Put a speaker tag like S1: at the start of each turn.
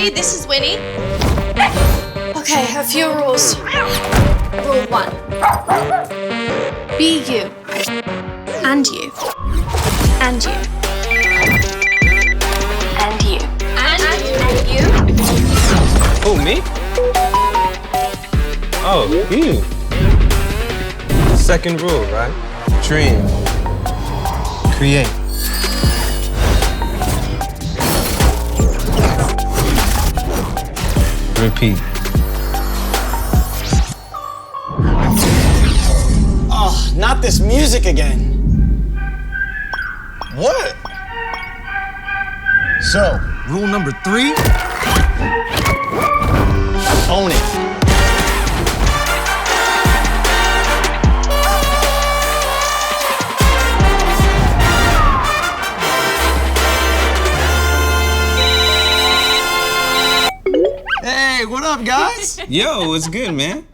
S1: Hey, this is Winnie. Okay, a few rules. Rule 1. Be you. And you. And you. And you. And you.
S2: Who, me? Oh, you. Second rule, right? Dream. Create. Repeat.
S3: Oh, not this music again.
S4: What? So, rule number 3?
S3: Own it.
S4: Hey, what up, guys?
S2: Yo, what's good, man?